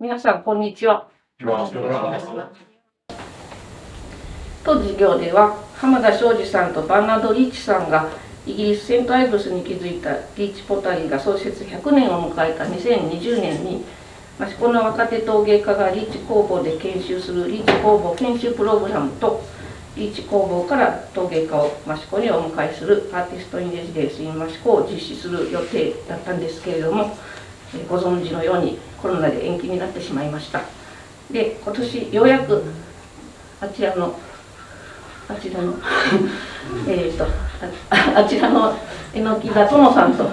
皆さんこんにちは。当事業では浜田庄司さんとバーナード・リーチさんがイギリス・セントアイヴスに築いたリーチポタリーが創設100年を迎えた2020年に益子の若手陶芸家がリーチ工房で研修するリーチ工房研修プログラムとリーチ工房から陶芸家を益子にお迎えするアーティスト・イン・レジデンス・イン・益子を実施する予定だったんですけれども、ご存知のようにコロナで延期になってしまいました。で、今年ようやくあちらの榎田殿さんと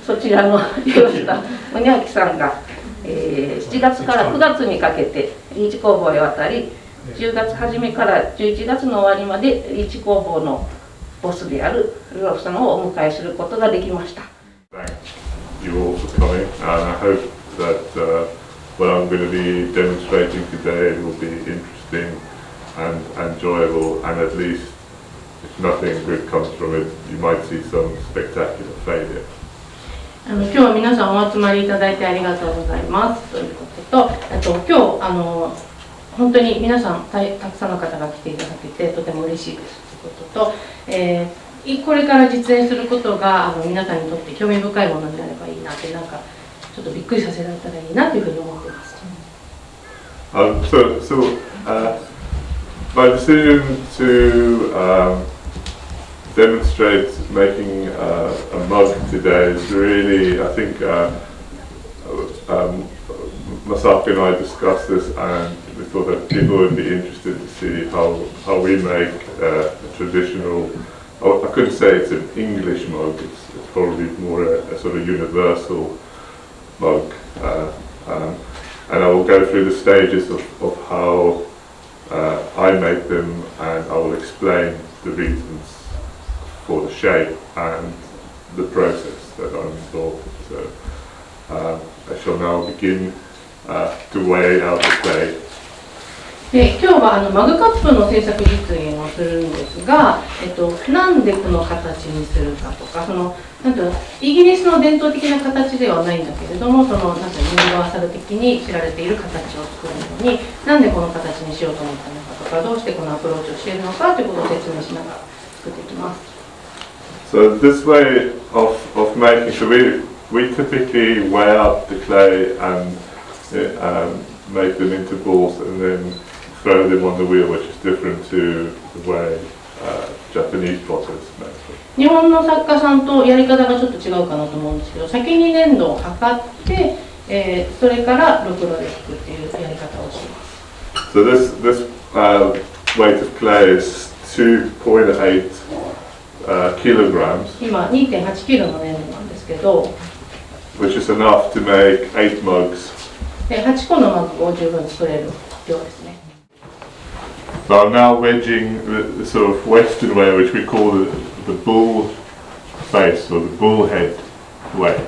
そちらの吉田宗明さんが、7月から9月にかけてリーチ工房へ渡り、10月初めから11月の終わりまでリーチ工房のボスであるルロフさんをお迎えすることができました。You all for coming, and I hope that what I'm going to be demonstrating today will be interesting and enjoyable, and at least if nothing good comes from it, you might see some spectacular failure. 今日は皆さんお集まりいただいてありがとうございますということと、今日本当に皆さんたくさんの方が来ていただけてとても嬉しいですということと、これから実演することが皆さんにとって興味深いものであればいいなって、なんかちょっとびっくりさせられたらいいなというふうに思っています。My decision to demonstrate making a mug today is really, I think, Mashiko and I discussed this, and we thought that people would be interested to see how we make a traditional. I couldn't say it's an English mug. It's probably more a sort of universal mug, and I will go through the stages of how I make them, and I will explain the reasons for the shape and the process that I'm involved in. So I shall now begin to weigh out the clay. で今日はマグカップの制作実演をするんですが、なんでこの形にするかとか、なんていうの、イギリスの伝統的な形ではないんだけれども、なんかユニバーサル的に知られている形を作るのに、なんでこの形にしようと思ったのかとか、どうしてこのアプローチをしているのかということを説明しながら作っていきます。So this way of making, so we typically weigh out the clay and make them into balls and then throw them on the wheel, which is different to the way Japanese potters make them. 日本の作家さんとやり方がちょっと違うかなと思うんですけど、先に粘土を測って、それからロクロで引くっていうやり方をします。So this weight of clay is 2.8 kilograms. 今 2.8 キロの粘土なんですけど、which is enough to make 8 mugs. で8個のマグを十分作れる量ですね。So I'm now wedging the sort of Western way, which we call the bull face or the bull head way.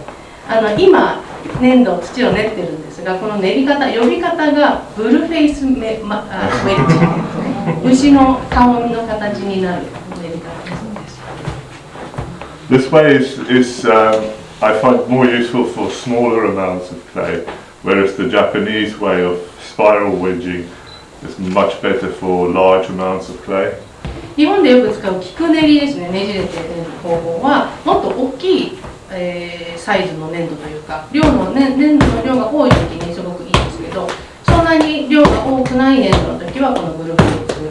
今粘土土を練ってるんですが、この練り方、呼び方がブルフェイスウェッジ、牛の顔の形になる練り方です。This way is I find more useful for smaller amounts of clay, whereas the Japanese way of spiral wedging is much better for large amounts of clay. 日本でよく使う菊練りですね、ねじれて練る方法はもっと大きい、サイズの粘土というか、粘土の量が多い時にすごくいいんですけど、そんなに量が多くない粘土の時はこのブルフェイスウ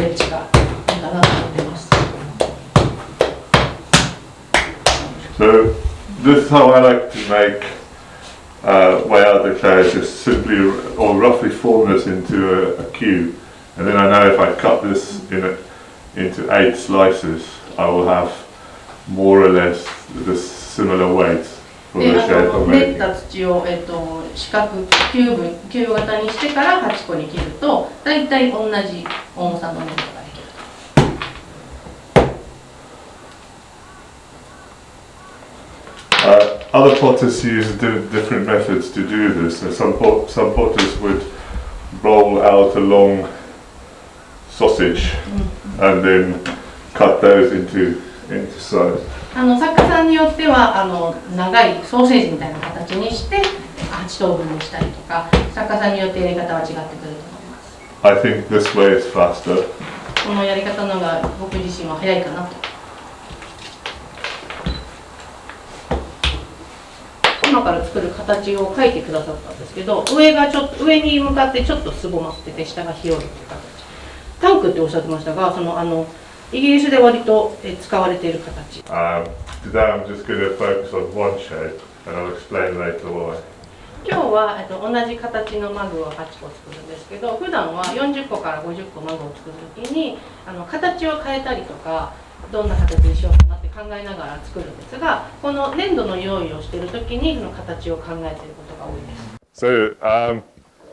ェッジがいいかなと思っています。So this is how I like to make weigh out the clay, is just simply or roughly form this into a cube, and then I know if I cut this into 8 slices, I will have more or less the similar weight for the shape I'm making. 練った土を、四角キューブ型にしてから8個に切ると、だいたい同じ重さの粘土ができると。Other potters use different methods to do this. So some potters would roll out a long sausage and then cut those into size. 作家さんによっては長いソーセージみたいな形にして、8等分にしたりとか、作家さんによってやり方は違ってくると思います。I think this way is faster. このやり方の方が僕自身は早いかなと。今から作る形を書いてくださったんですけど、上に向かってちょっとすぼまってて、下が広いという形。タンクっておっしゃってましたが、イギリスで割と使われている形。Today I'm just going to focus on one shape, and I'll explain later why. 今日は同じ形のマグを8個作るんですけど、普段は40個から50個マグを作るときに形を変えたりとか、どんな形にしようかなって考えながら作るんですが、この粘土の用意をしているときにその形を考えていることが多いです。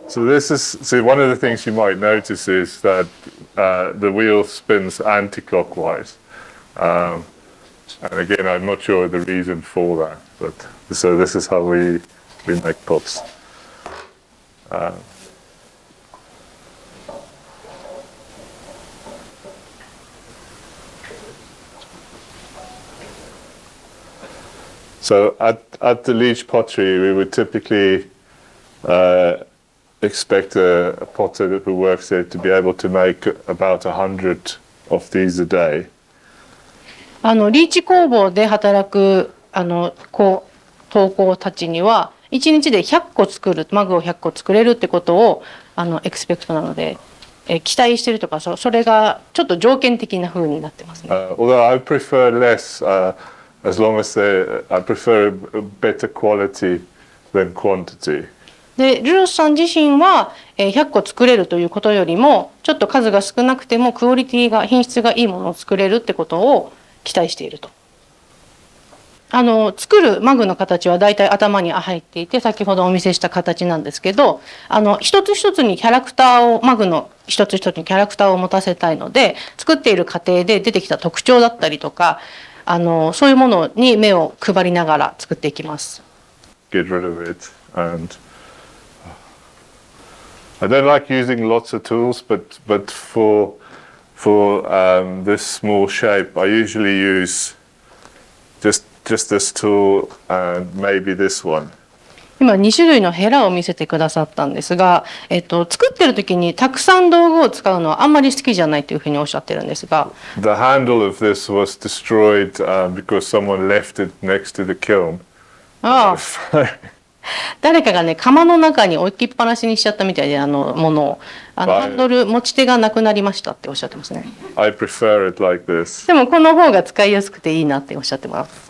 So one of the things you might notice is that the wheel spins anti-clockwise. And again, I'm not sure the reason for that, but so this is how we make pots. So at the Leach Pottery, we would typically expect a potter who works there to be able to make about 100 of these a day. リーチ工房で働く陶工たちには1日で100個作る、マグを100個作れるってことをエクスペクトなので、期待してるとか、それがちょっと条件的な風になってますね。Although I prefer less, as long as I prefer better quality than quantity. でルロスさん自身は100個作れるということよりも、ちょっと数が少なくてもクオリティが品質がいいものを作れるってことを期待していると。作るマグの形はだいたい頭に入っていて、先ほどお見せした形なんですけど、一つ一つにキャラクターを、マグの一つ一つにキャラクターを持たせたいので、作っている過程で出てきた特徴だったりとか、そういうものに目を配りながら作っていきます。Get rid of it, and I don't like using lots of tools, but for this small shape, I usually use just this tool and maybe this one. 今2種類のヘラを見せてくださったんですが、作ってる時にたくさん道具を使うのはあんまり好きじゃないというふうにおっしゃってるんですが。The handle of this was destroyed because someone left it next to the kiln. ああ。誰かがね、窯の中に置きっぱなしにしちゃったみたいで、ものをハンドル持ち手がなくなりましたっておっしゃってますね。I prefer it like this. でもこの方が使いやすくていいなっておっしゃってます。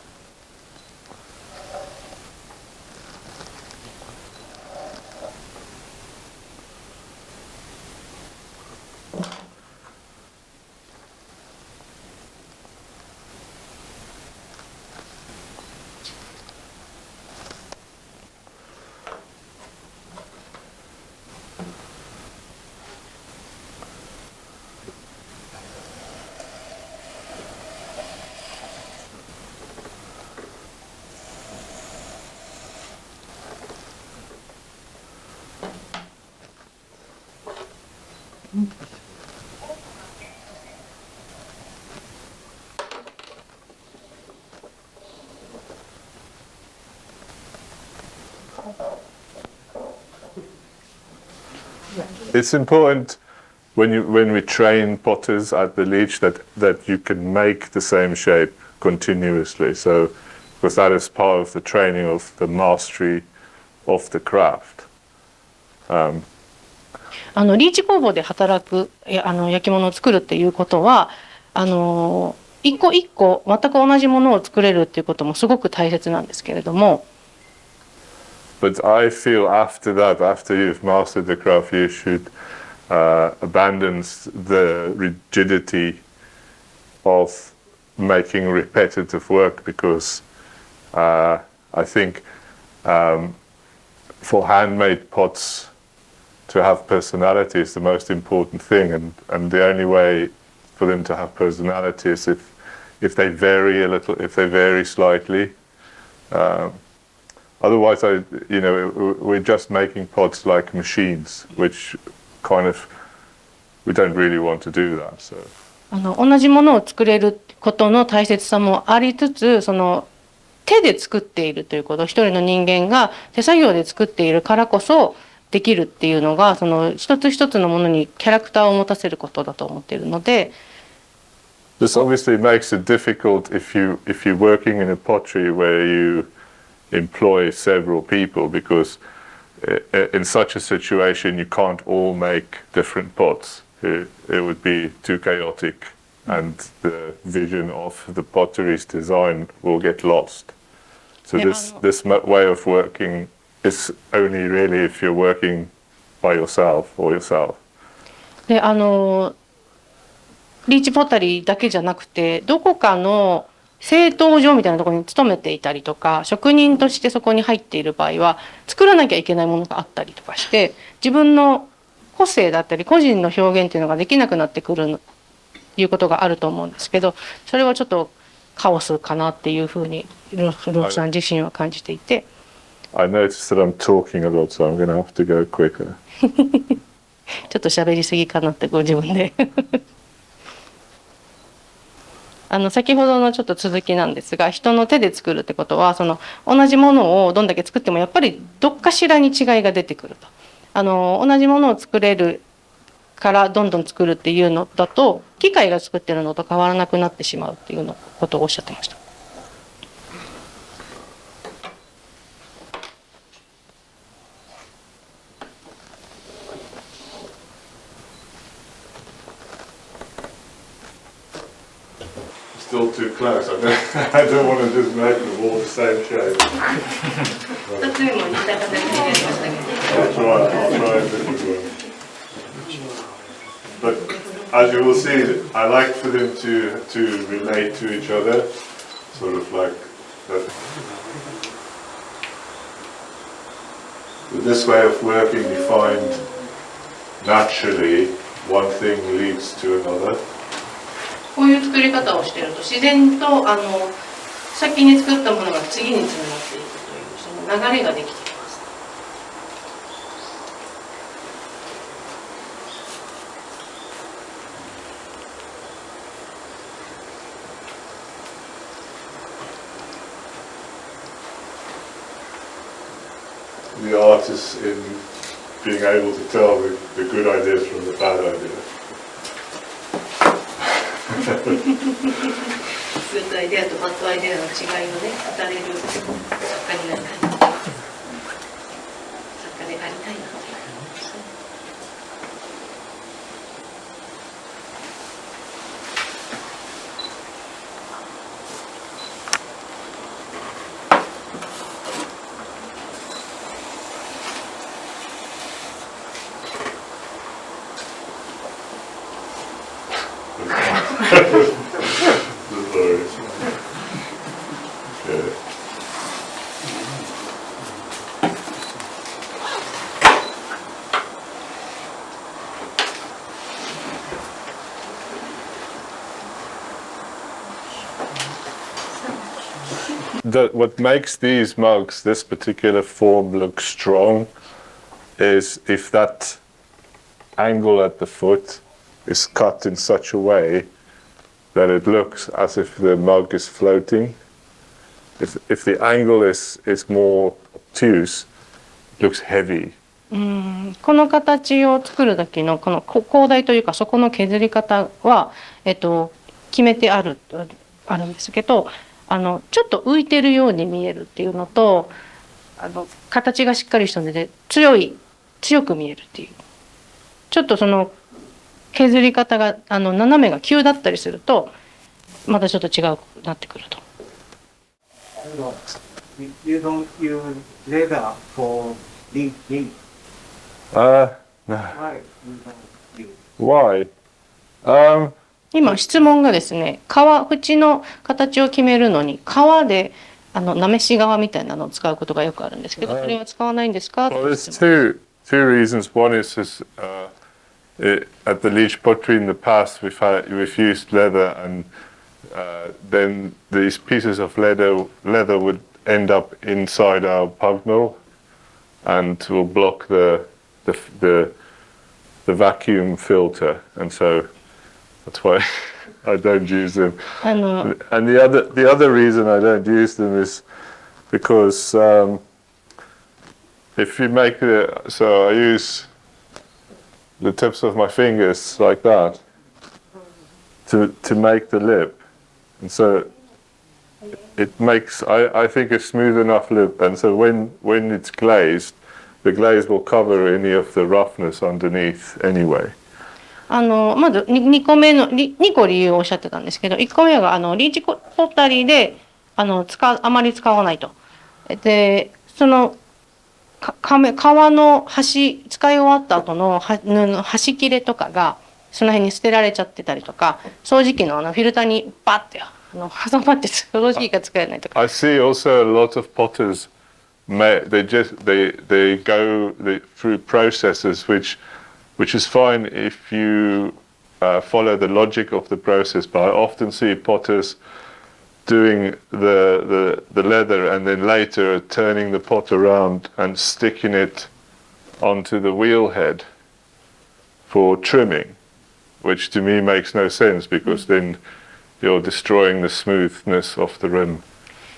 It's important when we train potters at the Leach that you can make the same shape continuously. So, because that is part of the training of the mastery of the craft. リーチ工房で働く焼き物を作るっていうことは一個一個全く同じものを作れるっていうこともすごく大切なんですけれども。But I feel after that, after you've mastered the craft, you should abandon the rigidity of making repetitive work because I think for handmade pots to have personality is the most important thing, and the only way for them to have personality is if they vary a little, if they vary slightly. Otherwise, we're just making pots like machines, which kind of we don't really want to do that. So. 同じものを作れることの大切さもありつつ、手で作っているということ、一人の人間が手作業で作っているからこそできるっていうのが、その一つ一つのものにキャラクターを持たせることだと思っているので。This obviously makes it difficult if you're working in a pottery where you employ several people, because in such a situation you can't all make different pots. It would be too chaotic, and the vision of the pottery's design will get lost. So this way of working is only really if you're working by yourself or yourself. でリーチポタリーだけじゃなくて、どこかの製陶所みたいなところに勤めていたりとか、職人としてそこに入っている場合は作らなきゃいけないものがあったりとかして、自分の個性だったり個人の表現っていうのができなくなってくるいうことがあると思うんですけど、それはちょっとカオスかなっていうふうにロフさん自身は感じていて。I noticed that I'm talking a lot, so I'm going to have to go quicker. ちょっと喋りすぎかなってご自分で先ほどのちょっと続きなんですが、人の手で作るってことは、その同じものをどんだけ作ってもやっぱりどっかしらに違いが出てくると。同じものを作れるからどんどん作るっていうのだと、機械が作ってるのと変わらなくなってしまうっていうのことをおっしゃってました。Still too close. I don't want to just make them all the same shape. I'll try a different one. But as you will see, I like for them to relate to each other, sort of like that. With this way of working, you find naturally one thing leads to another. こういう作り方をしていると自然と先に作ったものが次につながっていくというその流れができています。The art is in being able to tell the good ideas from the bad ideas. グッドアイデアとバッドアイデアの違いをね、語れる作家になりたいな、作家でありたいなというふうに思いますね。What makes these mugs, this particular form, look strong is if that angle at the foot is cut in such a way that it looks as if the mug is floating. If the angle is more obtuse, it looks heavy. この形を作る時のこの高台というかそこの削り方は、決めてあるんですけど、ちょっと浮いてるように見えるっていうのと、形がしっかりしたので強く見えるっていう、ちょっとその削り方が斜めが急だったりするとまたちょっと違うなってくると。You don't use leather for lead. No. Why you don't use? Why? 今質問がですね、縁の形を決めるのに革でなめし革みたいなのを使うことがよくあるんですけど、それは使わないんですか？ Well, there's two reasons. One is at the Leach Pottery in the past we've used leather, and then these pieces of leather would end up inside our pug mill and will block the vacuum filter, and so that's why I don't use them. あの And the other reason I don't use them is because if you make so I use the tips of my fingers like that to make the lip, and so it makes I think a smooth enough lip, and so when it's glazed, the glaze will cover any of the roughness underneath anyway. まず 2個目の2個理由をおっしゃってたんですけど、1個目がリーチポッタリーであまり使わないと。でその革の端使い終わった後の端切れとかがその辺に捨てられちゃってたりとか、掃除機のフィルターにバッて挟まって掃除機が使えないとか。I see also a lot of potters they go through processes which is fine if you follow the logic of the process, but I often see potters doing the leather and then later turning the pot around and sticking it onto the wheel head for trimming, which to me makes no sense because then you're destroying the smoothness of the rim,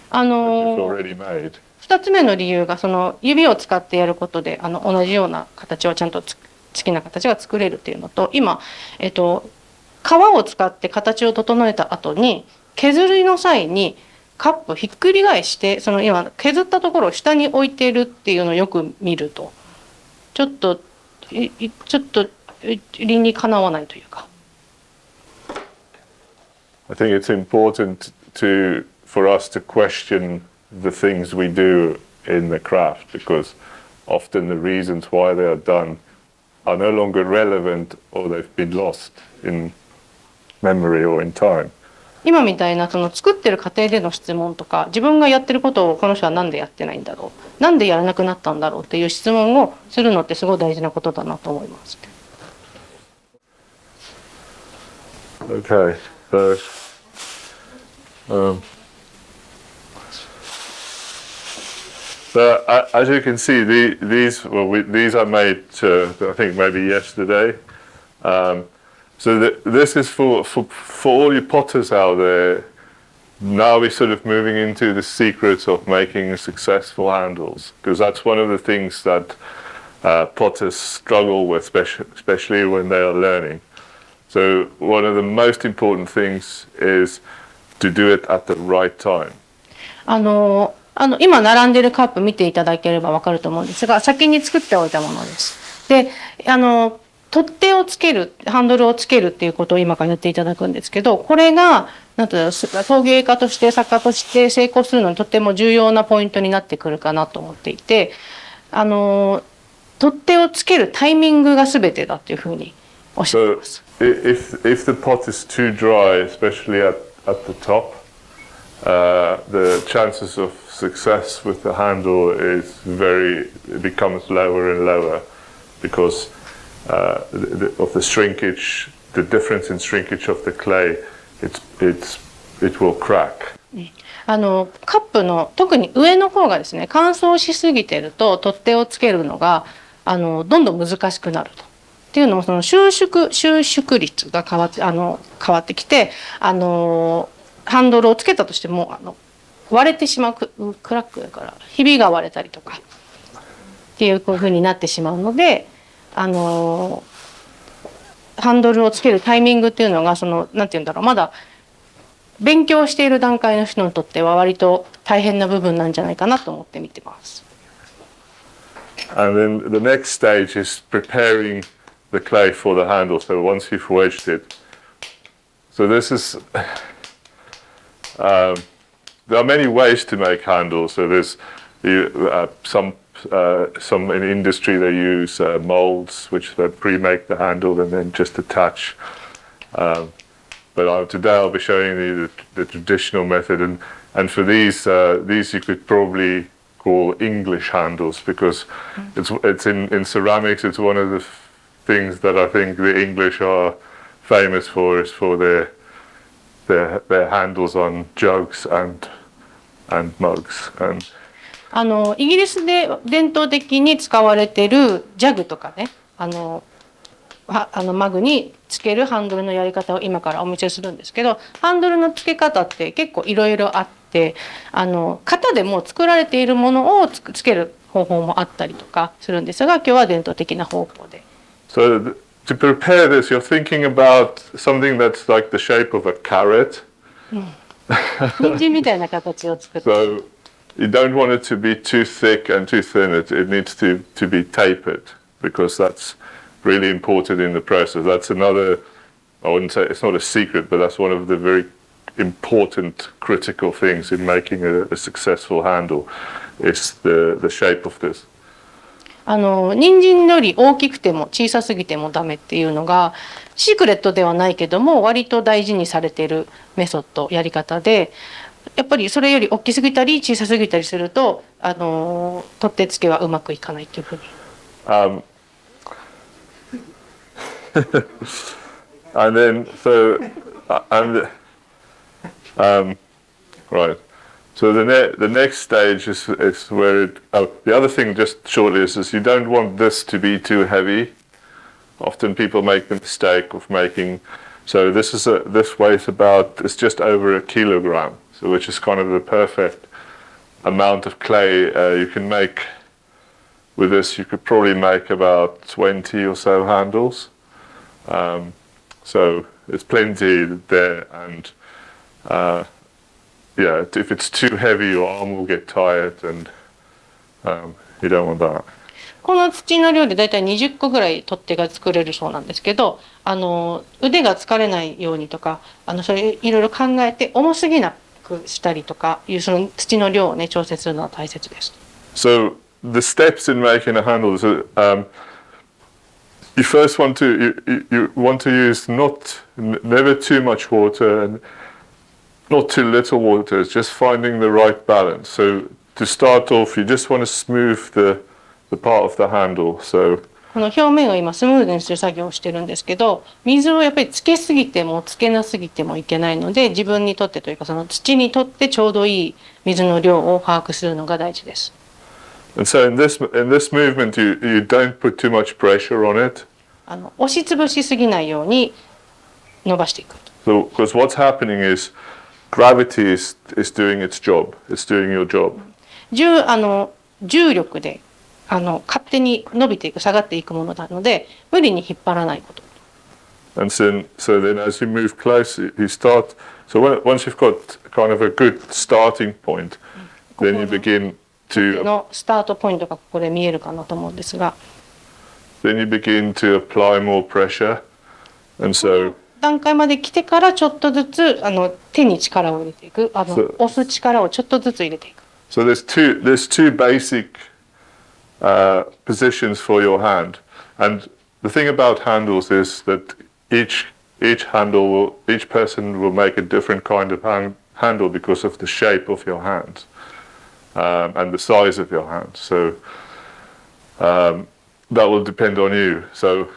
which is already made. 2つ目の理由がその指を使ってやることで同じような形をちゃんと好きな形が作れるっていうのと、今、革を使って形を整えた後に削りの際にカップひっくり返してその今削ったところを下に置いてるっていうのをよく見るとちょっと理にかなわないというか。I think it's important for us to question the things we do in the craft, because often the reasons why they are done are no longer relevant or they've been lost in memory or in time. 今みたいなその作ってる過程での質問とか、自分がやってることをこの人は何でやってないんだろう、なんでやらなくなったんだろうっていう質問をするのってすごい大事なことだなと思います。Okay, so as you can see, these are made I think maybe yesterday. So this is for all you potters out there. Now we're sort of moving into the secrets of making successful handles, because that's one of the things that potters struggle with, especially when they are learning. So one of the most important things is to do it at the right time. 今並んでるカップ見ていただければわかると思うんですが、先に作っておいたものです。で、取っ手をつける、ハンドルをつけるっていうことを今からやっていただくんですけど、これがなんていうの、陶芸家として作家として成功するのにとても重要なポイントになってくるかなと思っていて、取っ手をつけるタイミングが全てだっていうふうにおっしゃってます。If the pot is too dry, especially at the top, the chances of success with the handle becomes lower and lower because of the shrinkage, the difference in shrinkage of the clay. It will crack. カップの特に上の方がですね、乾燥しすぎてると取っ手をつけるのがどんどん難しくなると。っていうのもその収縮率が変わってきてハンドルをつけたとしても割れてしまうクラックだからひびが割れたりとかっていうこういう風になってしまうのでハンドルをつけるタイミングっていうのがなんていうんだろう、まだ勉強している段階の人にとっては割と大変な部分なんじゃないかなと思って見てます。And then the next stage is preparing the clay for the handle. So once you've wedged it, so this is there are many ways to make handles. So there's some in industry they use molds which they pre-make the handle and then just attach. But today I'll be showing you the traditional method, and for these you could probably call English handles, because it's in ceramics. It's one of the things that I think the English are famous for, is for their handles on jugs and mugs. イギリスで伝統的に使われているジャグとかね、マグにつけるハンドルのやり方を今からお見せするんですけど、ハンドルの付け方って結構いろいろあって、型でもう作られているものをつける方法もあったりとかするんですが、今日は伝統的な方法で。So to prepare this, you're thinking about something that's like the shape of a carrot. 人参みたいな形を作って。So you don't want it to be too thick and too thin. It needs to be tapered because that's really important in the process. That's another, I wouldn't say it's not a secret, but that's one of the very important critical things in making a successful handle is the shape of this. 人参より大きくても小さすぎてもダメっていうのがシークレットではないけども割と大事にされているメソッドやり方で、やっぱりそれより大きすぎたり小さすぎたりすると取っ手付けはうまくいかないっていうふうに。And then right. So the next stage is where the other thing just shortly is you don't want this to be too heavy. Often people make the mistake of making, so this weighs it's just over a kilogram, so which is kind of the perfect amount of clay you can make. With this you could probably make about 20 or so handles. So it's plenty there, and yeah, if it's too heavy, your arm will get tired, and you don't want that. この土の量でだいたい20個ぐらい取っ手が作れるそうなんですけど、腕が疲れないようにとか、それいろいろ考えて重すぎなくしたりとかいうその土の量をね調節するのは大切です。So the steps in making a handle is you first want to use never too much water and not too little water. It's just finding the right balance. So to start off, you just want to smooth the part of the handle. So この表面を今スムーズにする作業をしてるんですけど、水をやっぱりつけすぎてもつけなすぎてもいけないので、自分にとってというかその土にとってちょうどいい水の量を把握するのが大事です。And so in this movement, you don't put too much pressure on it. 押しつぶしすぎないように伸ばしていく。So because what's happening is gravity is doing its job. It's doing your job. 重力で勝手に伸びていく下がっていくものなので無理に引っ張らないこと。And so then as you move close, you start. So once you've got kind of a good starting point, then you begin to. のスタートポイントがここで見えるかなと思うんですが。Then you begin to apply more pressure, and so. 段階まで来てからちょっとずつ手に力を入れていく、押す力をちょっとずつ入れていく。So there's two basic positions for your hand, and the thing about handles is that each person will make a different kind of handle because of the shape of your hand and the size of your hand. So that will depend on you. So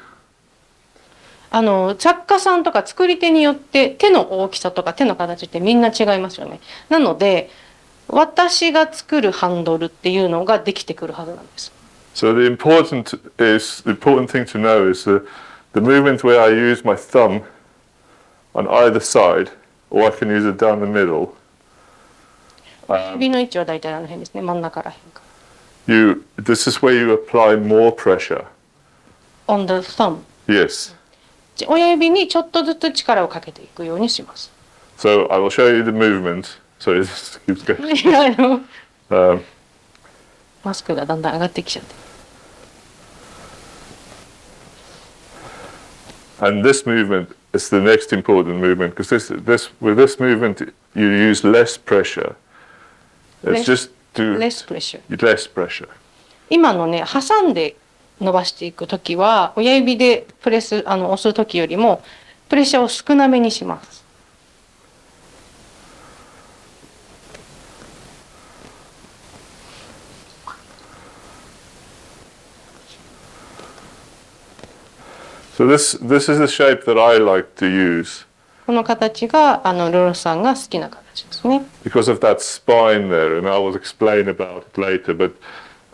作家さんとか作り手によって手の大きさとか手の形ってみんな違いますよね。なので私が作るハンドルっていうのができてくるはずなんです。So the important thing to know is the movement where I use my thumb on either side, or I can use it down the middle. 指の位置は大体あの辺ですね、真ん中ら辺か。This is where you apply more pressure. On the thumb. Yes. 親指にちょっとずつ力をかけていくようにします。So I will show you the movement. So this keeps going. マスクがだんだん上がってきちゃって。And this movement is the next important movement because with this movement you use less pressure. It's just to less pressure. Less pressure. 今のね、挟んで伸ばしていくときは親指で押すときよりもプレッシャーを少なめにします。So this is the shape that I like to use. この形がロロさんが好きな形ですね。Because of that spine there, and I will explain about it later. But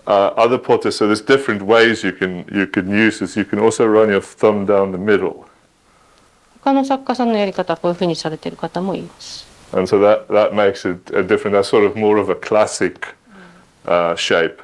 other potters. So there's different ways you can use this. You can also run your thumb down the middle. 他の作家さんのやり方はこういうふうにされている方もいます。And so that makes it a different. That's sort of more of a classic shape.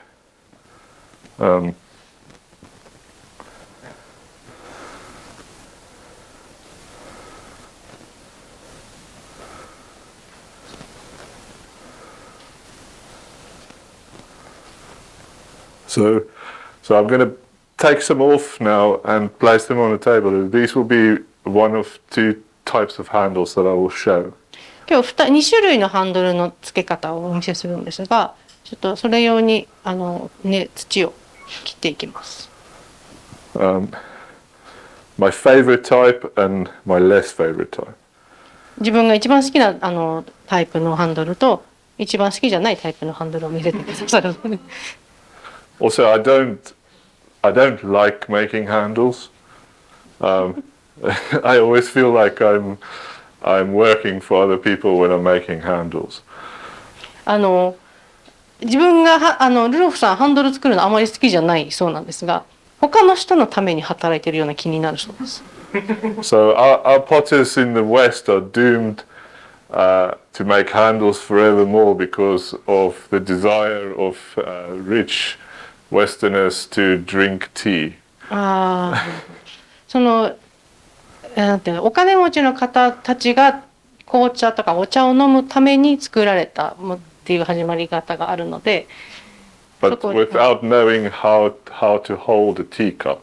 So I'm going to take some off now and place them on the table. These will be one of two types of handles that I will show. 今日2種類のハンドルの付け方をお見せするんですが、ちょっとそれ用に土を切っていきます。My favorite type and my less favorite type. 自分が一番好きなタイプのハンドルと一番好きじゃないタイプのハンドルを見せてください。Also, I don't like making handles. I always feel like I'm working for other people when I'm making handles. 自分がルロフさんハンドル作るのあまり好きじゃないそうなんですが、他の人のために働いているような気になるそうです。So our potters in the West are doomed to make handles forevermore because of the desire of rich Westerners to drink tea. なんていうの、お金持ちの方たちが紅茶とかお茶を飲むために作られたっていう始まり方があるので。But without knowing how to hold a teacup,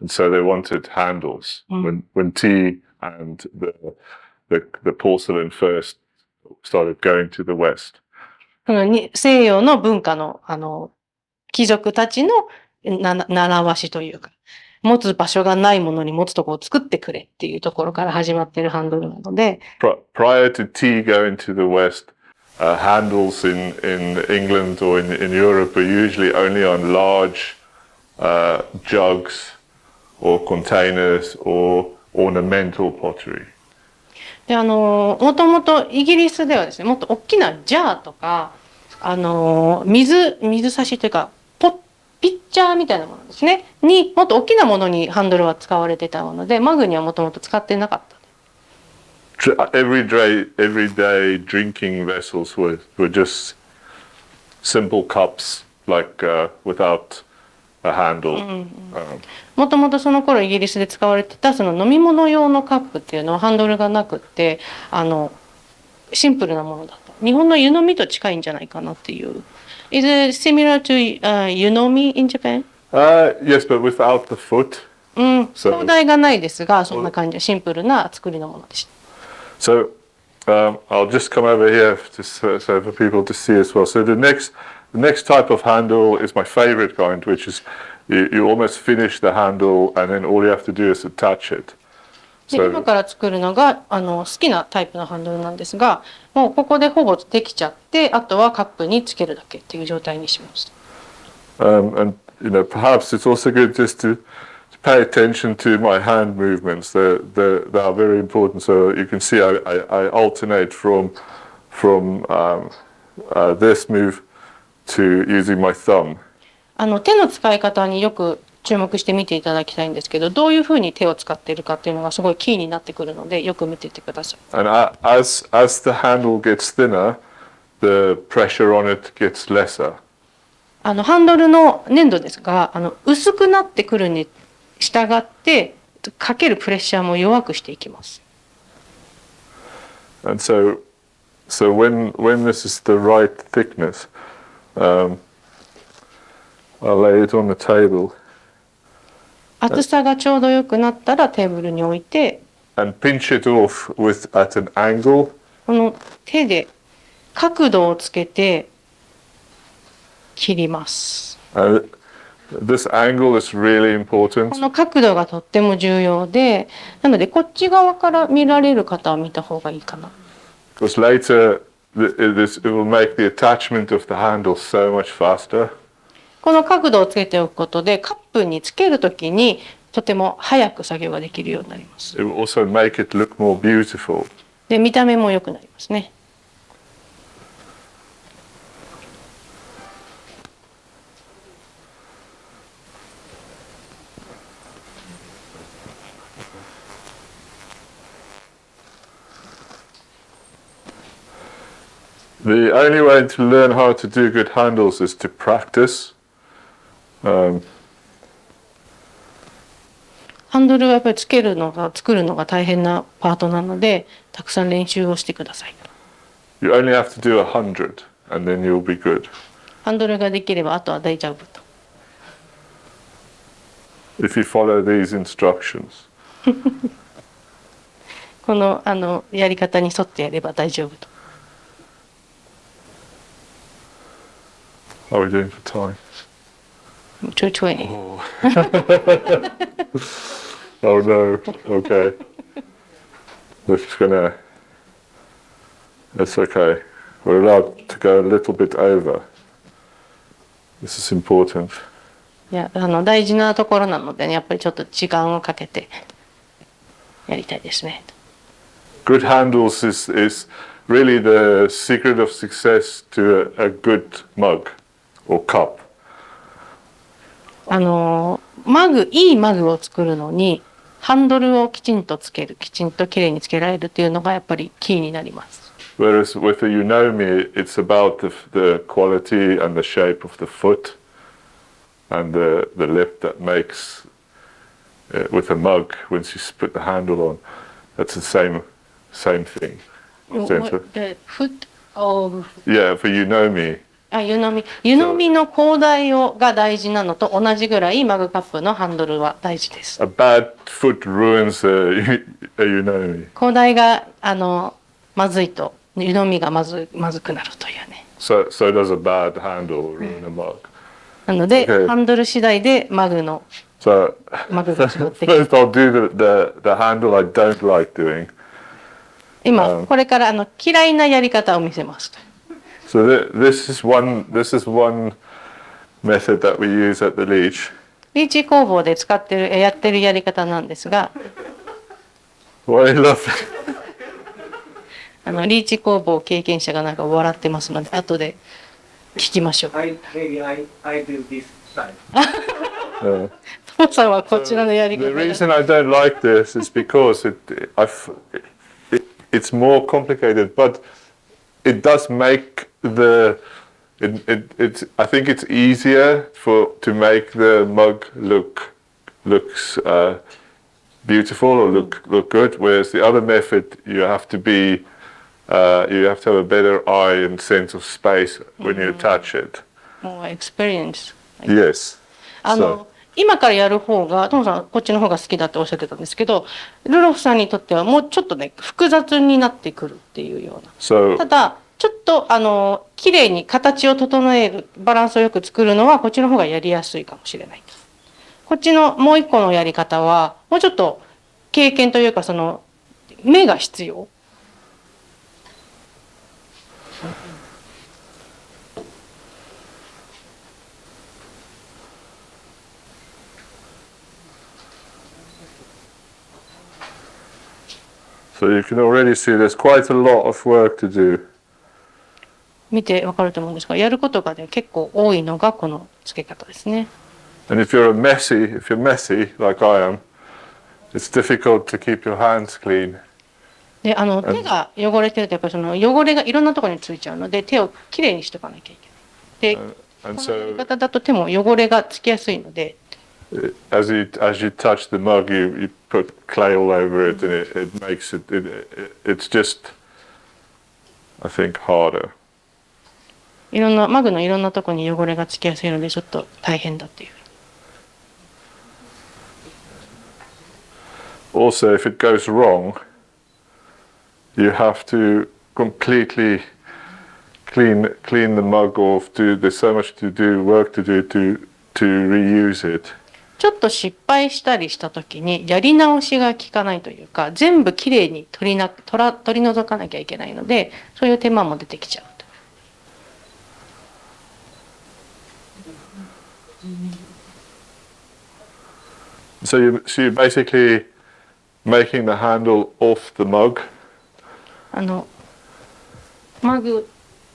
and so they wanted handles when tea and the porcelain first started going to the West. 西洋の文化の貴族たちの習わしというか、持つ場所がないものに持つところを作ってくれっていうところから始まっているハンドルなので。Prior to tea going to the West, handles in England or in Europe are usually only on large jugs or containers or ornamental pottery. でもともとイギリスではですね、もっと大きなジャーとか水差しというかピッチャーみたいなものですねにもっと大きなものにハンドルは使われてたので、マグにはもともと使ってなかった。Everyday drinking vessels were just simple cups, like without a handle. もともとその頃イギリスで使われてたその飲み物用のカップっていうのはハンドルがなくってシンプルなものだった。日本の湯飲みと近いんじゃないかなっていう。Is it similar to 湯飲み in Japan? Yes, but without the foot. 灯台がないですが、そんな感じでシンプルな作りのものでした。So I'll just come over here so for people to see as well. So the next type of handle is my favorite kind, which is you almost finish the handle and then all you have to do is attach it. で今から作るのが好きなタイプのハンドルなんですが、もうここでほぼできちゃって、あとはカップにつけるだけっていう状態にしました。And perhaps it's also good just to pay attention to my hand movements. They are very important. So you can see I alternate from this move to using my thumb. 手の使い方によく注目して見ていただきたいんですけど、どういうふうに手を使っているかっていうのがすごいキーになってくるので、よく見ていてください。And as the handle gets thinner, the pressure on it gets lesser. ハンドルの粘土ですが、薄くなってくるに従ってかけるプレッシャーも弱くしていきます。And so when this is the right thickness, I'll lay it on the table. 厚さがちょうど良くなったらテーブルに置いて、and pinch it off at an angle. この手で角度をつけて切ります。This angle is really important. この角度がとっても重要で、なのでこっち側から見られる方は見た方がいいかな。Because later it will make the attachment of the handle so much faster. この角度をつけておくことでカップにつけるときにとても早く作業ができるようになります。It will also make it look more beautiful. で、見た目も良くなりますね。The only way to learn how to do good handles is to practice. ハンドルはやっぱり作るのが大変なパートなので、たくさん練習をしてください。You only have to do 100 and then you'll be good. ハンドルができればあとは大丈夫と。If you follow these instructions. このやり方に沿ってやれば大丈夫と。How are we doing for time? 220. Oh no. Okay. That's okay. We're allowed to go a little bit over. This is important. いや、大事なところなのでね、やっぱりちょっと時間をかけてやりたいですね。Good handles is really the secret of success to a good mug or cup. いいマグを作るのに、ハンドルをきちんとつける、きちんときれいにつけられるというのがやっぱりキーになります。Whereas with the Unomi, it's about the quality and the shape of the foot and the lip that makes with a mug once you put the handle on. That's the same thing. The foot of Yeah, for Unomi. 湯飲みの高台が大事なのと同じぐらいマグカップのハンドルは大事です。A bad foot ruins a Unomi. 高台がまずいと湯飲みがまずくなるというね。So does a bad handle ruin a mug. なので、Okay. ハンドル次第でマグが So 違ってくる。 first I'll do the handle I don't like doing. 今これから嫌いなやり方を見せます。So this is one method that we use at the Leach. リーチ工房でやってるやり方なんですが、Well, I love it. リーチ工房経験者がなんか笑ってますので後で聞きましょう。Maybe I do this style. トモさんはこちらのやり The 方が reason I don't like this is because it's more complicated, but it does make I think it's easier to make the mug looks beautiful or look good. Whereas the other method, you have to have a better eye and sense of space when you touch it. More experience. Yes. 今からやる方がトモさんこっちの方が好きだっておっしゃってたんですけど、ルロフさんにとってはもうちょっとね複雑になってくるっていうような。ただちょっと綺麗に形を整えるバランスをよく作るのはこっちの方がやりやすいかもしれない。こっちのもう一個のやり方はもうちょっと経験というか目が必要。So you can already see there's quite a lot of work to do. 見てわかると思うんですが、やることがね結構多いのがこの付け方ですね。And if you're messy like I am, it's difficult to keep your hands clean. で手が汚れてるとやっぱり汚れがいろんなところについちゃうので手をきれいにしておかなきゃいけない。で、このやり方だと手も汚れがつきやすいので。As you touch the mug, you put clay all over it, and it makes it's just, I think, harder. いろんなマグのいろんなところに汚れがつきやすいのでちょっと大変だっていう。Also, if it goes wrong, you have to completely clean the mug off. There's so much work to do to reuse it. ちょっと失敗したりした時にやり直しが効かないというか全部きれいに取り除かなきゃいけないのでそういう手間も出てきちゃうと。So you're basically making the handle off the mug. マグ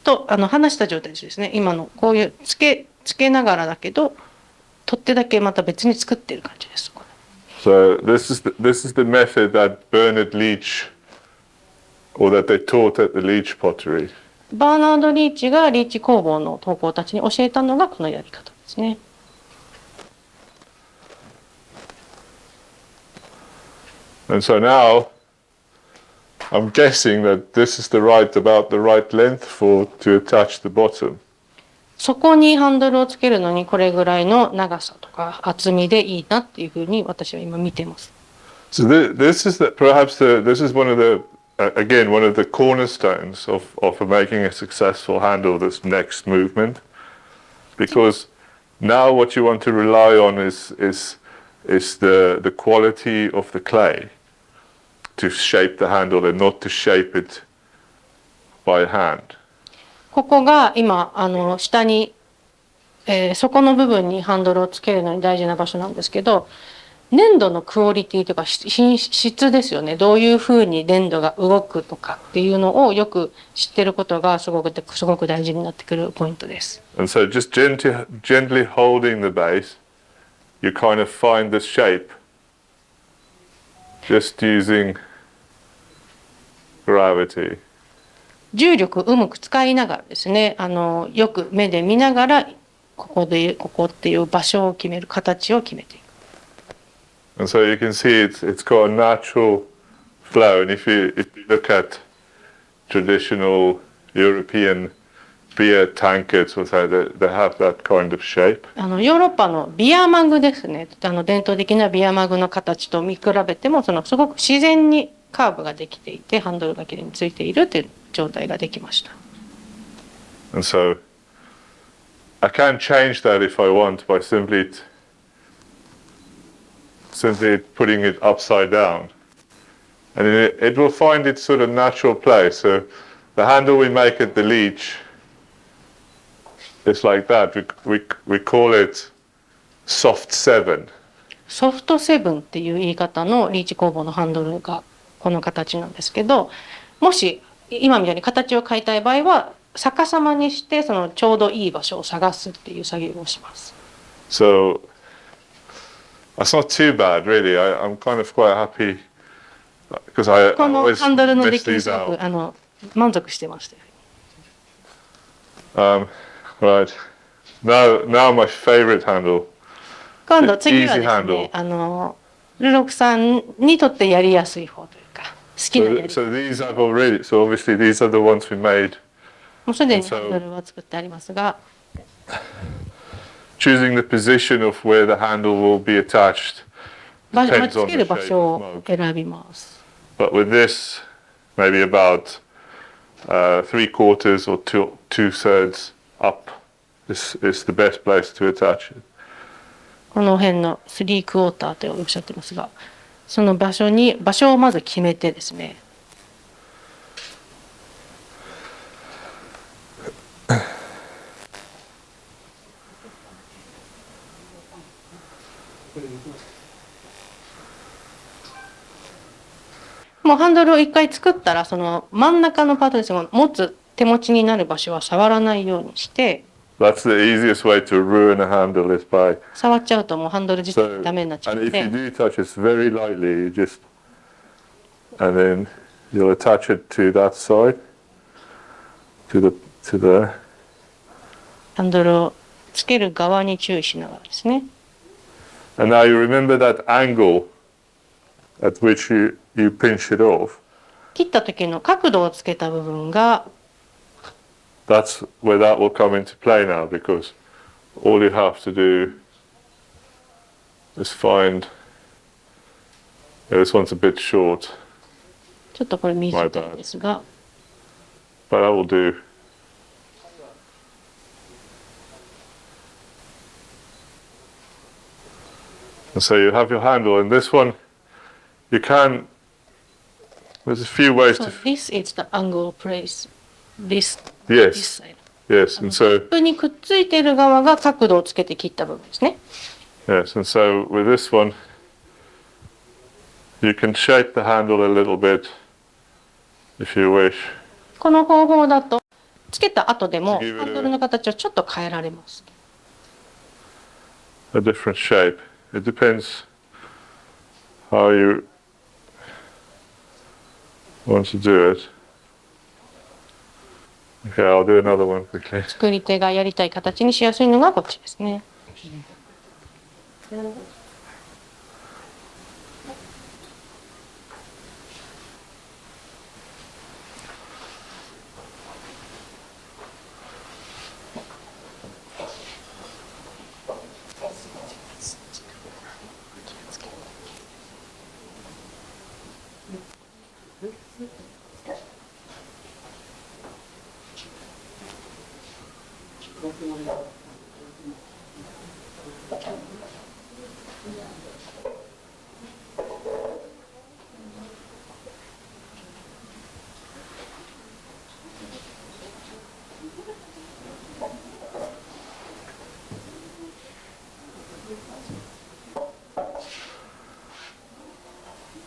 と離した状態ですね。今のこういうつけながらだけど取っ手だけまた別に作ってる感じです。So this is the method that Bernard Leach, or that they taught at the Leach Pottery. バーナード・リーチがリーチ工房の陶工たちに教えたのがこのやり方ですね。And so now, I'm guessing that this is about the right length to attach the bottom. そこにハンドルをつけるのにこれぐらいの長さとか厚みでいいなっていうふうに私は今見てます。So this is this is one of the again one of the cornerstones of making a successful handle this next movement, because now what you want to rely on is the quality of the clay to shape the handle and not to shape it by hand. ここが今下に、底の部分にハンドルをつけるのに大事な場所なんですけど、粘土のクオリティというか品質ですよね。どういうふうに粘土が動くとかっていうのをよく知ってることがすごく大事になってくるポイントです。And so just gently holding the base, you kind of find the shape just using gravity. 重力をうまく使いながらですね、よく目で見ながらここっていう場所を決める、形を決めていく。And so you can see it's got a natural flow. And if you look at traditional European beer tankards or so, they have that kind of shape. ヨーロッパのビアマグですね。伝統的なビアマグの形と見比べても、すごく自然にカーブができていて、ハンドルがきれいについているという状態ができました。And so I can change that if I want by simply putting it upside down, and it will find its sort of natural place. So the handle we make at the Leach is like that. We call it soft 7. ソフト7っていう言い方のリーチ工房のハンドルがこの形なんですけど、もし今みたいに形を変えたい場合は逆さまにしてちょうどいい場所を探すっていう作業をします。So that's not too bad, really. I'm kind of quite happy because I この always ハンドルの出 miss 来に these すご out. く満足してました。Right. Now my favorite handle. 今度次は Easy ですね、 handle. ルロクさんにとってやりやすい方というか好きなやり方。So these I've already. So obviously these are the ones we made. もうすでにハンドルは作ってありますが、Choosing the position of where the handle will be attached つ depends け on る the 場 shape 所 of を the mug. 選びます。 But with this, maybe about 3/4 or 2/3 up is the best place to attach it. この辺の3クォーターとおっしゃってますが、その場所をまず決めてですね。もうハンドルを一回作ったら真ん中のパートですが、持つ手持ちになる場所は触らないようにして。That's the easiest way to ruin a handle is by. 触っちゃうともうハンドル自体 So, ダメになっちゃう and の if you で。 do touch it very lightly, you just, and then you'll attach it to that side, to the. ハンドルをつける側に注意しながらですね。And now you remember that angle at which you pinch it off. 切った時の角度をつけた部分が That's where that will come into play now, because all you have to do is find. Yeah, this one's a bit short, ちょっとこれ短いですが、 but that will do. And so you have your handle, and this one, you can. There's a few ways so to. this is the angle place. This Yes, side. yes, and so キップにくっついている側が角度をつけて切った部分ですね。 yes, and so with this one, you can shape the handle a little bit, if you wish. この方法だとつけた後でも Give it a- ハンドルの形をちょっと変えられます。 A different shape. It depends how you want to do it. Okay, I'll do another one quickly. 作り手がやりたい形にしやすいのがこっちですね。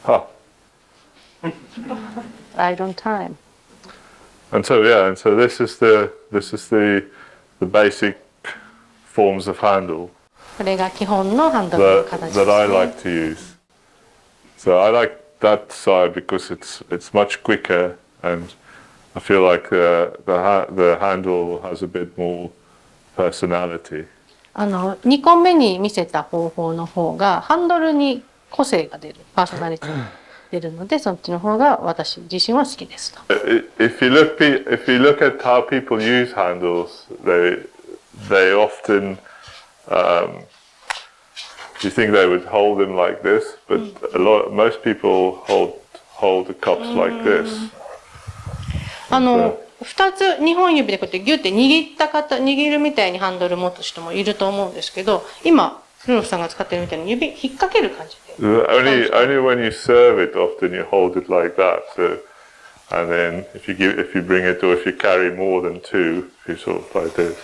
Huh. Right on time. And so this is the basic forms of handle これが基本のハンドルの that 形です that I ね。 like to use. So I like that side because it's much quicker, and I feel like the handle has a bit more personality. 2個目に見せた方法の方がハンドルに個性が出る、パーソナリティが出るので、そっちの方が私自身は好きですと。If you look at how people use handles, they often you think they would hold them like this, but most people hold the cups like this. 2つ2本指でこうやってギュッて握るみたいにハンドル持つ人もいると思うんですけど、今ルロフさんが使ってるみたいに指引っ掛ける感じで。Only when you serve it, often you hold it like that. So, and then if you bring it, or if you carry more than two, you sort of like this.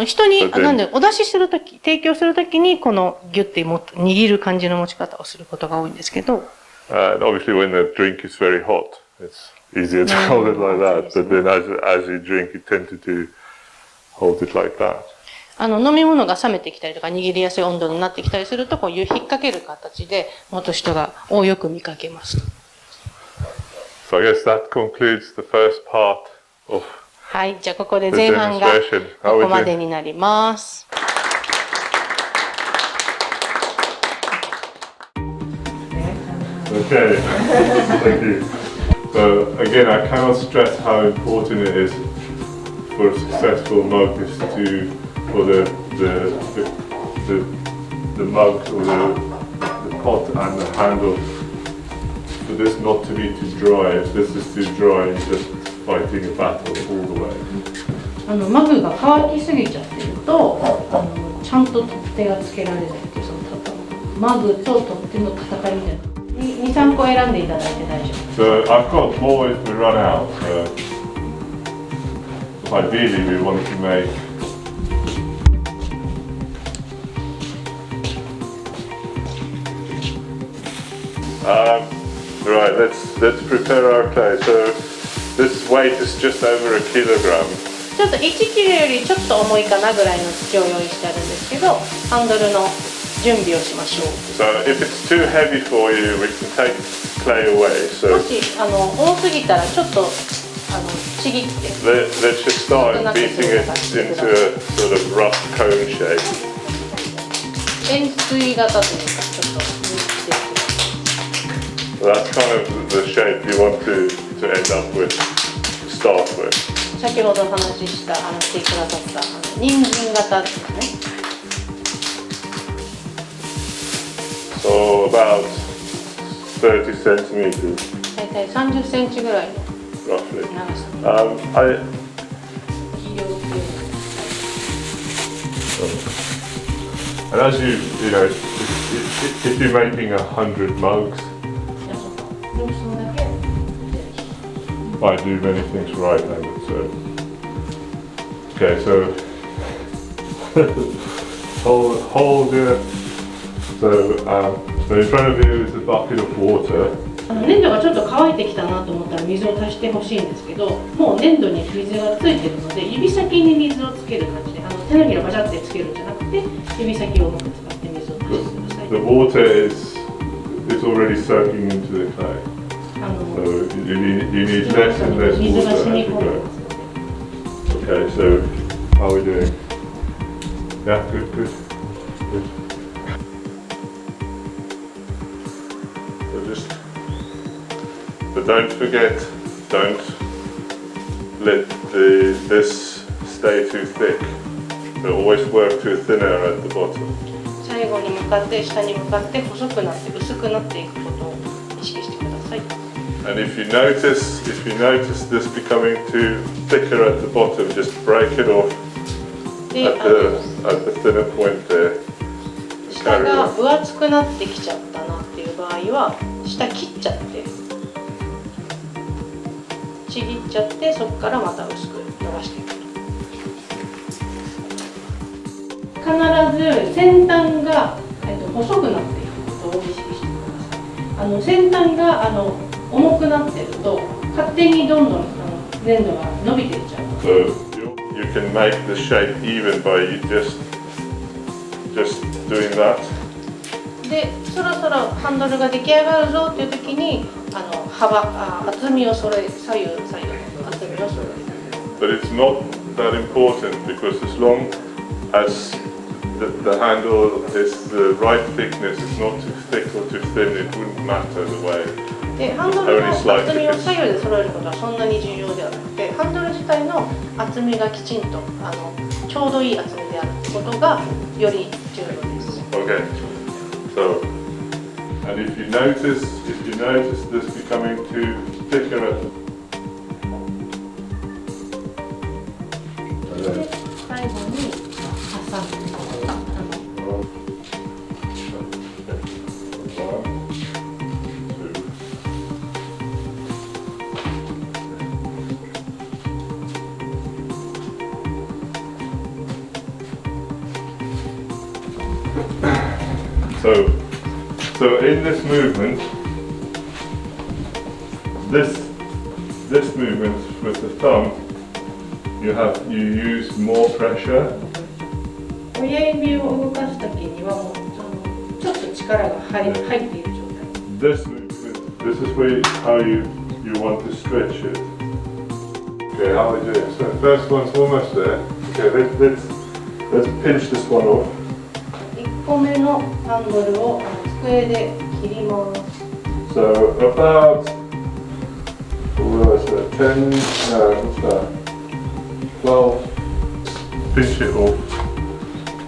人になんでお出しするとき、提供するときにこのギュッて握る感じの持ち方をすることが多いんですけど。And obviously, when the drink is very hot, it's easier to hold it like that. But then, as you drink, you tend to hold it like that. 飲み物が冷めてきたりとか握りやすい温度になってきたりするとこういう引っ掛ける形で持つ人がよく見かけます。So I guess that concludes the first part of はい、じゃあここで前半がここまでになります。Okay, thank you. So again, I cannot stress how important it is for a successful mug is for the mug or the pot and the handle for this not to be too dry. If this is too dry, you're just fighting a battle all the way. マグが乾きすぎちゃってるとちゃんと取っ手がつけられないっていうそのマグと取っ手の戦いみたいな。2、3個選んでいただいて大丈夫。So I've got more if we run out. Ideally, we want to make right. Let's prepare our clay. So this weight is just over a kilogram. ちょっと1キロよりちょっと重いかなぐらいの土を用意してあるんですけど、ハンドルの準備をしましょう。So if it's too heavy for you, we can take clay away. So もし多すぎたらちょっとちぎって。let's just start beating it into a sort of rough cone shape. 円錐型というかちょっとしていきます。That's kind of the shape you want to end up with, to start with. 先ほどお話ししたしてくださった人参型ですね。So about 30 centimeters. 大体30センチぐらいの Roughly. 長さ。And as you know, if you're making 100 mugs, I do many things right-handed. So, okay, so hold it. So in front of you is a bucket of water. 粘土がちょっと乾いてきたなと思ったら水を足してほしいんですけど、もう粘土に水がついてるので指先に水をつける感じで、手のひらバチャってつけるんじゃなくて指先をうまく使って水を足してください。 The water is already soaking into the clay. So you need less and less water as you go. Okay, so how are we doing? Yeah, good, good, good. But don't forget, don't let this stay too thick. So always work to a thinner at the bottom. 最後に向かって下に向かって細くなって薄くなっていくことを意識してください。And if you notice this becoming too thicker at the bottom, just break it off at the thinner point there. 下が分厚くなってきちゃったなっていう場合は下切っちゃってちぎっちゃってそこからまた薄く伸ばしていくと。必ず先端が、細くなっていくことを意識してください。先端が重くなってると勝手にどんどん粘土が伸びていっちゃう。So you can make the shape even by just doing that. で、そろそろハンドルが出来上がるぞっていう時に厚みを左右の厚みを揃える。But it's not that important because as long as the handle is the right thickness, it's not too thick or too thin, it wouldn't matter the way. で、ハンドルの厚みを左右で揃えることはそんなに重要ではなくて、ハンドル自体の厚みがきちんとちょうどいい厚みであることがより重要です。Okay. So, and if you notice this becoming too thicker at the 最後に挟んで。So in this movement, this movement with the thumb, you use more pressure. 親指を動かすときにはもうちょっと力が入っている状態。This movement, this is how you want to stretch it. Okay, how are we doing? So the first one's almost there. Okay, let's pinch this one off. 1個目のハンドルを机で切ります。So about 10, what's that? 12. Pinch it off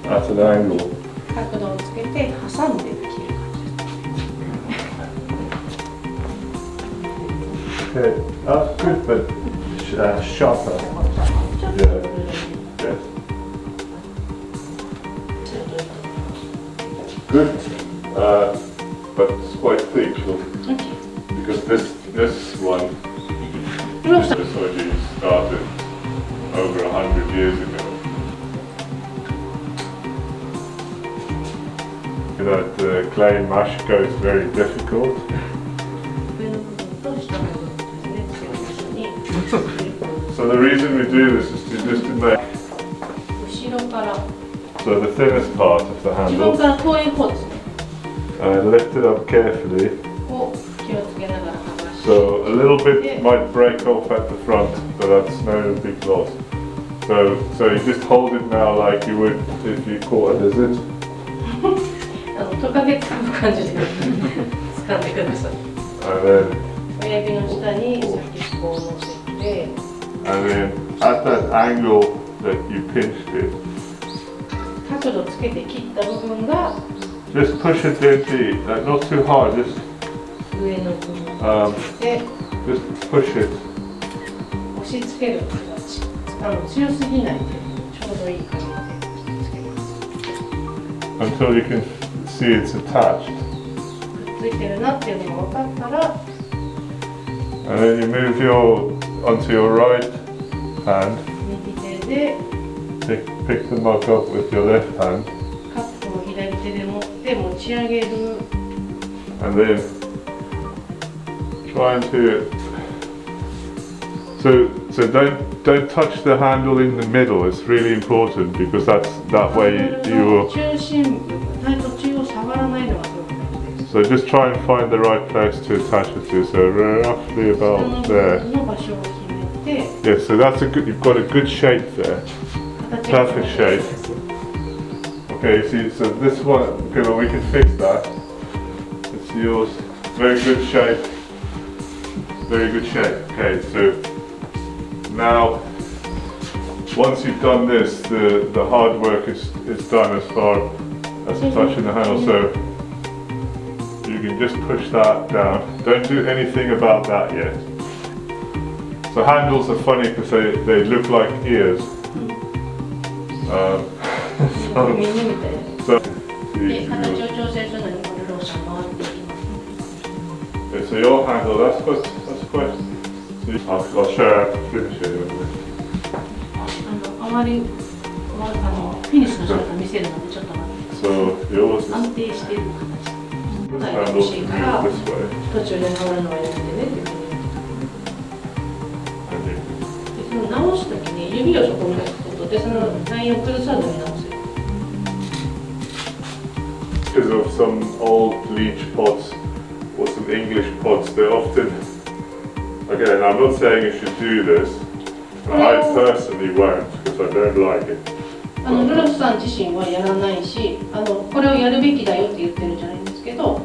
at an angle. 角度をつけて挟んで切る感じです。Okay, that's good, but sharper. Yeah. Yes. Good, but it's quite thick because this one technology started over 100 years ago. That clay Mashiko is very difficult. So the reason we do this is just to make so the thinnest part of the handle lift it up carefully. So a little bit might break off at the front, but that's no big loss. So you just hold it now like you would if you caught a lizard. トカゲ掴む感じで掴んでください。親指の下に先っぽを乗せて and then at that angle that you pinched it, 角度つけて切った部分が just push it gently, not too hard, just 上の部分で just push it 押し付ける強すぎないでちょうどいい感じで押し付けます until you can see it's attached. くっついてるなっていうのが分かったら And then you move onto your right hand. 右手で pick the mug up with your left hand. カップを左手で持って持ち上げる And then trying to so don't touch the handle in the middle. It's really important because that way you will. 中心部途中を触らないのがすごく大事です So just try and find the right place to attach it to. So roughly about there. の場所を決めて Yeah, so that's a good, you've got a good shape there. Perfect shape. Okay, see, so this one, okay, well we can fix that. It's yours. Very good shape. Very good shape. Okay, so now, once you've done this, the hard work is done as far as touching the handle. So you can just push that down. Don't do anything about that yet. So handles are funny because they look like ears. So your handle, that's quite. I'll show you how to finish it. あまりフィニッシュの仕方見せるのでちょっと待って。 So yours is 安定している形。 this handle to be this way. 途中で直るのはやめてねっていうふうに。 And you でその直すときに指をそこに置くことでそのラインを崩さずに直せる。 because of some old leach pots or some English pots, they're often, again, I'm not saying you should do this, but I personally won't because I don't like it. ルロスさん自身はやらないし、これをやるべきだよって言ってるんじゃないんですけど、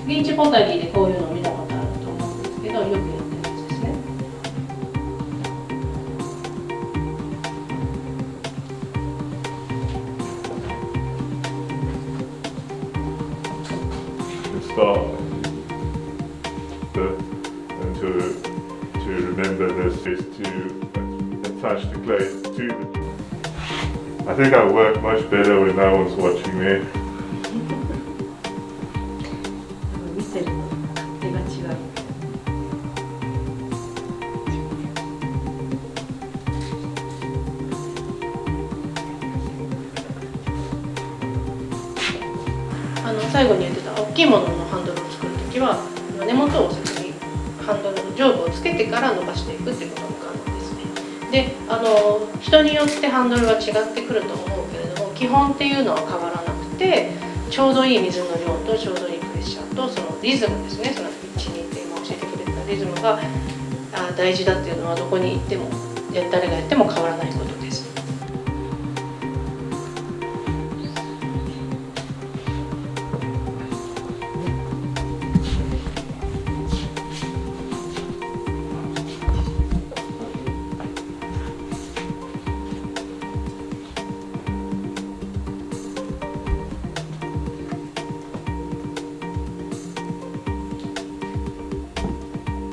リーチポタリーでこういうのを見たことあると思うんですけど、よくやってるやつですね。Start and to remember this is to attach the clay to the. I think I work much better when no one's watching me. 見てるの手が違う。最後に言ってた大きいもののハンドルを作るときは根元を先にハンドルの上部をつけてから伸ばしていくっていうことも可能ですね。で人によってハンドルは違ってくると思うけれども基本っていうのは変わらなくてちょうどいい水の量とちょうどいいプレッシャーとそのリズムですねその1、2って今教えてくれたリズムが大事だっていうのはどこに行っても誰がやっても変わらないことです。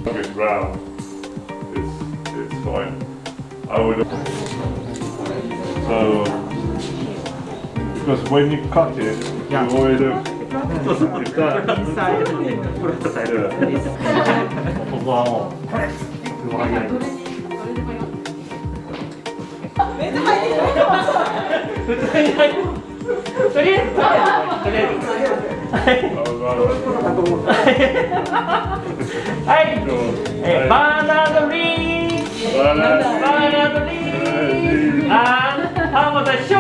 It's round. It's fine. I would. So because when you cut it, you avoid it. Inside プロトタイプです。ここはもう上上げない。とりあえずはい、バナナリー、バナナリー、あ、浜田翔